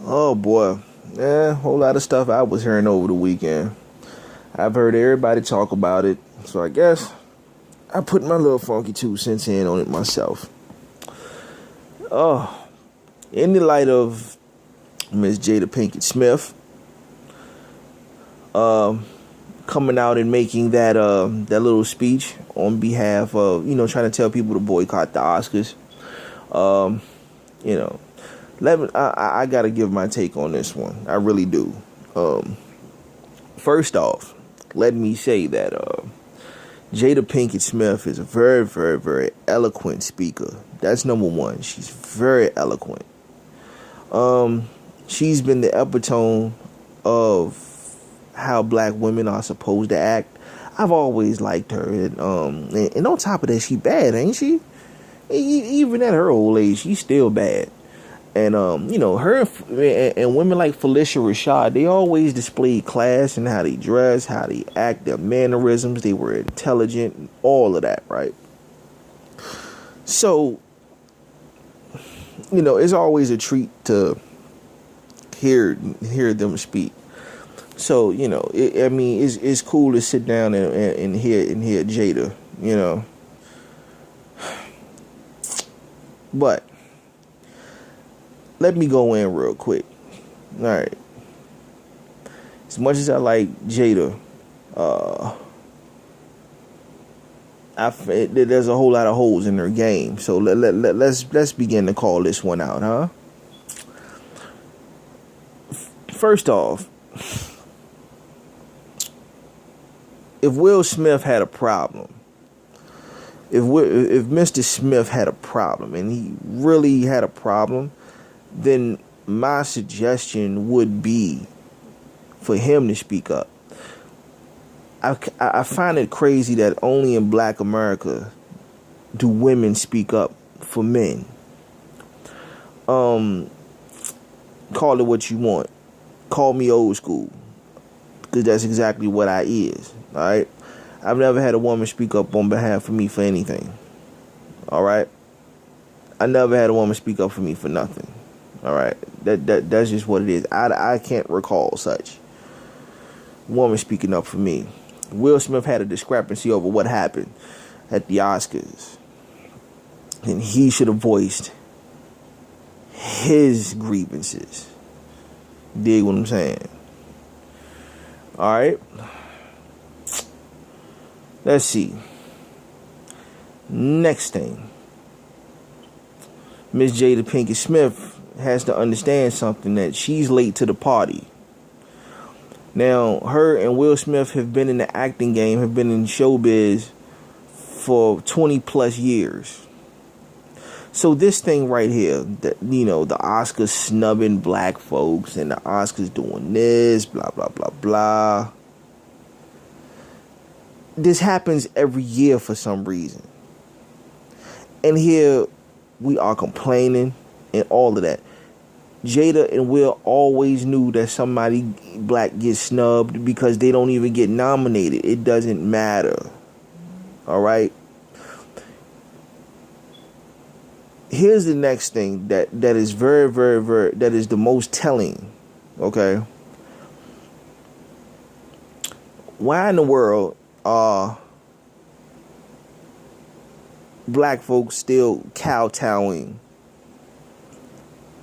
Oh boy, yeah, whole lot of stuff I was hearing over the weekend. I've heard everybody talk about it, so I guess I put my little funky 2 cents in on it myself. Oh, in the light of Miss Jada Pinkett Smith, coming out and making that little speech on behalf of trying to tell people to boycott the Oscars. Um, you know, I gotta give my take on this one. I really do. Um, First off, let me say that Jada Pinkett Smith is a very, very, very eloquent speaker. That's number one. She's very eloquent. Um, she's been the epitome of how black women are supposed to act. I've always liked her, and on top of that, she bad, ain't she? Even at her old age, she's still bad. And her and women like Felicia Rashad, they always displayed class in how they dress, how they act, their mannerisms. They were intelligent, all of that, right? So, it's always a treat to hear them speak. So, it's cool to sit down and hear Jada, but let me go in real quick. All right. As much as I like Jada, there's a whole lot of holes in her game. So let's begin to call this one out, huh? First off, if Will Smith had a problem, if Mr. Smith had a problem, and he really had a problem, then my suggestion would be for him to speak up. I find it crazy that only in Black America do women speak up for men. Call it what you want. Call me old school, because that's exactly what I is. All right. I've never had a woman speak up on behalf of me for anything. All right. I never had a woman speak up for me for nothing. All right, that's just what it is. I can't recall such woman speaking up for me. Will Smith had a discrepancy over what happened at the Oscars, and he should have voiced his grievances. Dig what I'm saying? All right. Let's see. Next thing, Miss Jada Pinkett Smith has to understand something, that she's late to the party. Now, her and Will Smith have been in the acting game, have been in showbiz for 20 plus years. So this thing right here, that the Oscars snubbing black folks and the Oscars doing this, blah, blah, blah, blah. This happens every year for some reason. And here we are complaining and all of that. Jada and Will always knew that somebody black gets snubbed because they don't even get nominated. It doesn't matter. All right. Here's the next thing that is very, very, very, that is the most telling. Okay. Why in the world are black folks still kowtowing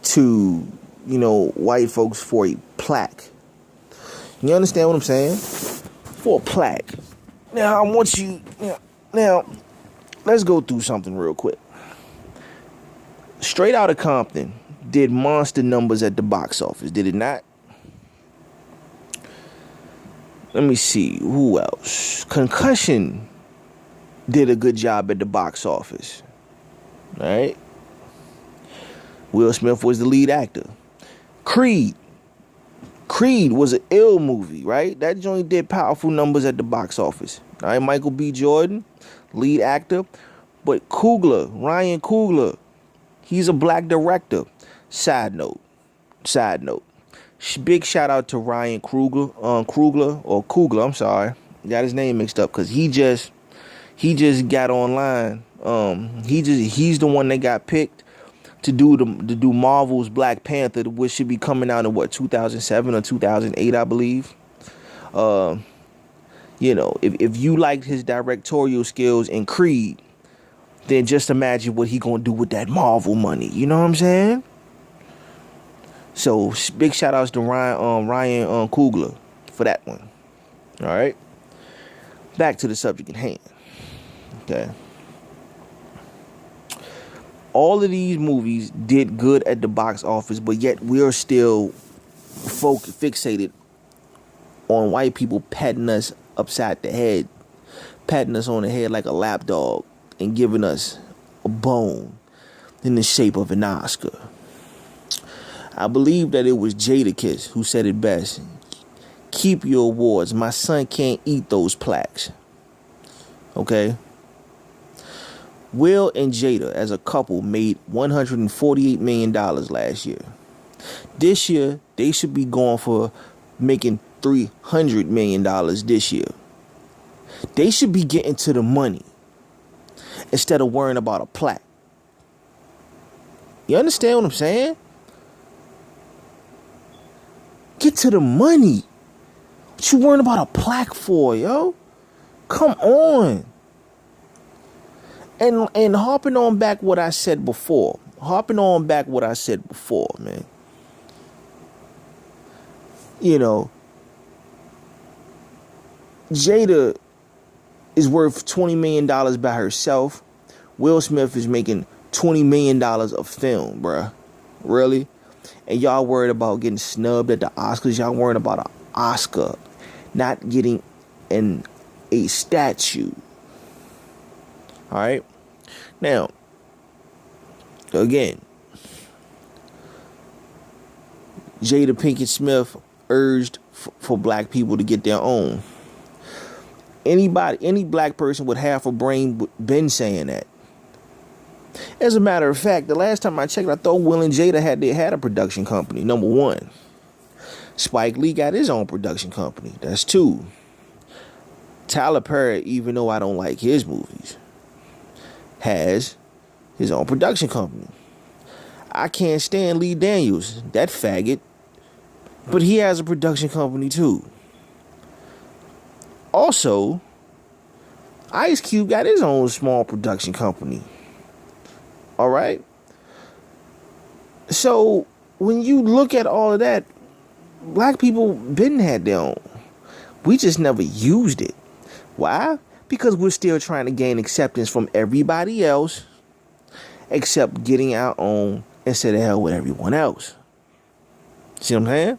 to, white folks for a plaque? You understand what I'm saying? For a plaque. Now, I want you... Now, let's go through something real quick. Straight Outta Compton did monster numbers at the box office, did it not? Let me see. Who else? Concussion did a good job at the box office. All right? Will Smith was the lead actor. Creed was an ill movie, right? That joint did powerful numbers at the box office. All right, Michael B. Jordan, lead actor. But Ryan Coogler, he's a black director. Side note. Big shout out to Ryan Coogler. I'm sorry. Got his name mixed up because he just got online. He's the one that got picked to do Marvel's Black Panther, which should be coming out in what, 2007 or 2008, I believe. If you liked his directorial skills in Creed, then just imagine what he gonna do with that Marvel money. You know what I'm saying? So big shout outs to Ryan Coogler for that one. All right. Back to the subject at hand. Okay. All of these movies did good at the box office, but yet we're still fixated on white people patting us upside the head, patting us on the head like a lapdog, and giving us a bone in the shape of an Oscar. I believe that it was Jadakiss who said it best. Keep your awards. My son can't eat those plaques. Okay? Will and Jada as a couple made $148 million last year. This year, they should be going for making $300 million this year. They should be getting to the money instead of worrying about a plaque. You understand what I'm saying? Get to the money. What you worrying about a plaque for, yo? Come on. And harping on back what I said before. Man. You know, Jada is worth $20 million by herself. Will Smith is making $20 million of film, bruh. Really? And y'all worried about getting snubbed at the Oscars. Y'all worried about an Oscar not getting a statue. All right? Now, again, Jada Pinkett Smith urged for black people to get their own. Any black person with half a brain been saying that. As a matter of fact, the last time I checked, I thought Will and Jada had a production company. Number one. Spike Lee got his own production company. That's two. Tyler Perry, even though I don't like his movies, has his own production company. I can't stand Lee Daniels, that faggot, but he has a production company too. Also, Ice Cube got his own small production company. All right? So, when you look at all of that, black people been had their own. We just never used it. Why? Because we're still trying to gain acceptance from everybody else, except getting our own and say the hell with everyone else. See what I'm saying?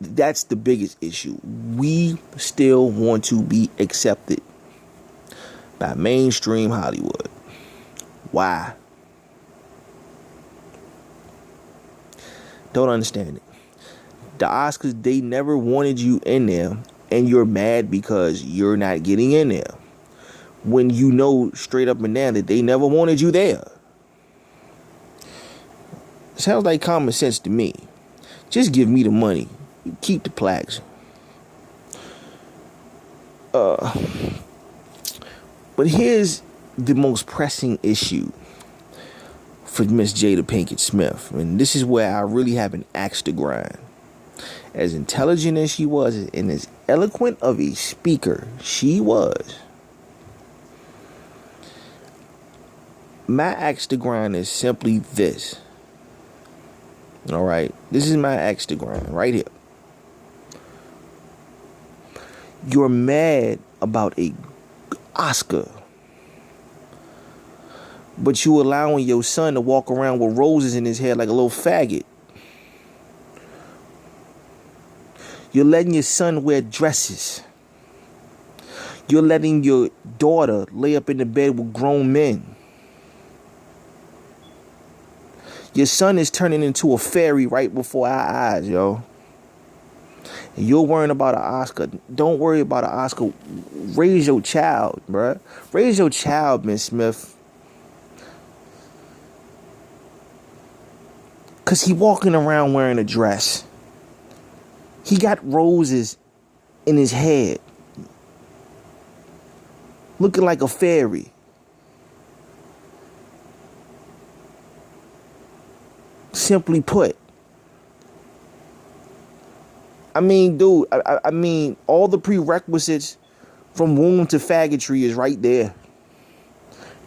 That's the biggest issue. We still want to be accepted by mainstream Hollywood. Why? Don't understand it. The Oscars, they never wanted you in there, and you're mad because you're not getting in there, when you know straight up and down that they never wanted you there. Sounds like common sense to me. Just give me the money. You keep the plaques. But here's the most pressing issue for Miss Jada Pinkett Smith. And this is where I really have an axe to grind. As intelligent as she was and as eloquent of a speaker she was, my axe to grind is simply this. All right? This is my axe to grind right here. You're mad about a Oscar, but you allowing your son to walk around with roses in his head like a little faggot. You're letting your son wear dresses. You're letting your daughter lay up in the bed with grown men. Your son is turning into a fairy right before our eyes, yo. And you're worrying about an Oscar. Don't worry about an Oscar. Raise your child, bruh. Raise your child, Miss Smith. Because he walking around wearing a dress. He got roses in his head. Looking like a fairy. simply put. I mean, dude, I mean, all the prerequisites from womb to faggotry is right there.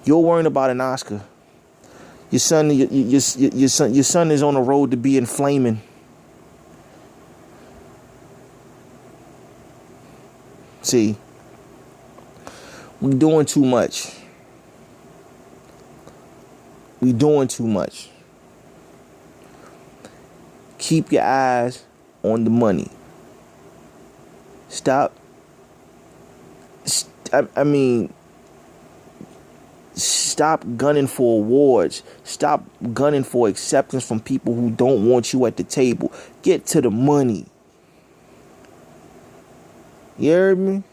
You're worrying about an Oscar. Your son is on the road to being flaming. See, we doing too much. We doing too much. Keep your eyes on the money. Stop. I mean, stop gunning for awards. Stop gunning for acceptance from people who don't want you at the table. Get to the money. You heard me?